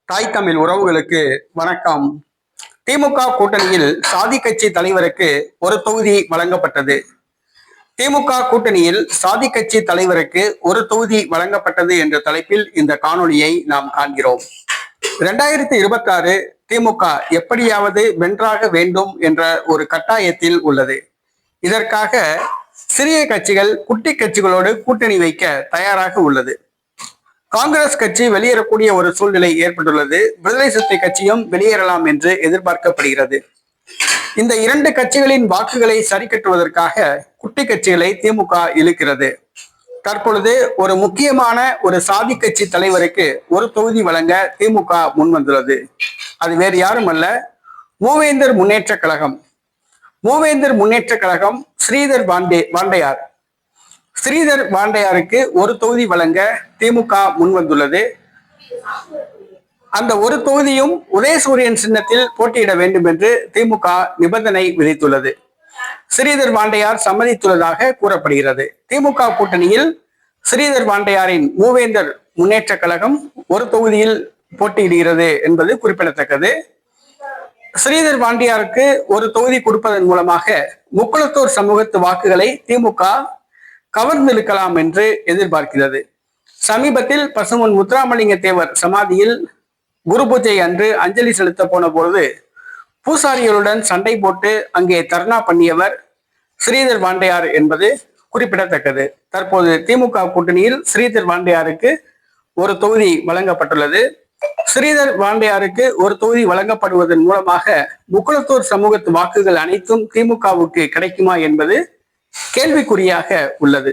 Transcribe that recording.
தாய் தமிழ் உறவுகளுக்கு வணக்கம். திமுக கூட்டணியில் சாதி கட்சி தலைவருக்கு ஒரு தொகுதி வழங்கப்பட்டது. திமுக கூட்டணியில் சாதி கட்சி தலைவருக்கு ஒரு தொகுதி வழங்கப்பட்டது என்ற தலைப்பில் இந்த காணொளியை நாம் காண்கிறோம். 2026 திமுக எப்படியாவது வென்றாக வேண்டும் என்ற ஒரு கட்டாயத்தில் உள்ளது. இதற்காக சிறிய கட்சிகள் குட்டி கட்சிகளோடு கூட்டணி வைக்க தயாராக உள்ளது. காங்கிரஸ் கட்சி வெளியேறக்கூடிய ஒரு சூழ்நிலை ஏற்பட்டுள்ளது. விடுதலை சிறுத்தை கட்சியும் வெளியேறலாம் என்று எதிர்பார்க்கப்படுகிறது. இந்த இரண்டு கட்சிகளின் வாக்குகளை சரி கட்டுவதற்காக குட்டி கட்சிகளை திமுக இழுக்கிறது. தற்பொழுது ஒரு முக்கியமான ஒரு சாதி கட்சி தலைவருக்கு ஒரு தொகுதி வழங்க திமுக முன்வந்துள்ளது. அது வேறு யாரும் அல்ல, மூவேந்தர் முன்னேற்ற கழகம். மூவேந்தர் முன்னேற்ற கழகம் ஸ்ரீதர் வாண்டையார். ஸ்ரீதர் வாண்டையாருக்கு ஒரு தொகுதி வழங்க திமுக முன்வந்துள்ளது. அந்த ஒரு தொகுதியும் உதயசூரியன் சின்னத்தில் போட்டியிட வேண்டும் என்று திமுக நிபந்தனை விதித்துள்ளது. ஸ்ரீதர் வாண்டையார் சம்மதித்துள்ளதாக கூறப்படுகிறது. திமுக கூட்டணியில் ஸ்ரீதர் வாண்டையாரின் மூவேந்தர் முன்னேற்ற கழகம் ஒரு தொகுதியில் போட்டியிடுகிறது என்பது குறிப்பிடத்தக்கது. ஸ்ரீதர் வாண்டையாருக்கு ஒரு தொகுதி கொடுப்பதன் மூலமாக முக்குளத்தூர் சமூகத்து வாக்குகளை திமுக கவர்ந்திருக்கலாம் என்று எதிர்பார்க்கிறது. சமீபத்தில் பசுமன் முத்துராமலிங்க தேவர் சமாதியில் குரு பூஜை அன்று அஞ்சலி செலுத்த போன பொழுது பூசாரிகளுடன் சண்டை போட்டு அங்கே தர்ணா பண்ணியவர் ஸ்ரீதர் வாண்டையார் என்பது குறிப்பிடத்தக்கது. தற்போது திமுக கூட்டணியில் ஸ்ரீதர் வாண்டையாருக்கு ஒரு தொகுதி வழங்கப்பட்டுள்ளது. ஸ்ரீதர் வாண்டையாருக்கு ஒரு தொகுதி வழங்கப்படுவதன் மூலமாக முக்குளத்தூர் சமூகத்து வாக்குகள் அனைத்தும் திமுகவுக்கு கிடைக்குமா என்பது கேள்விக்குறியாக உள்ளது.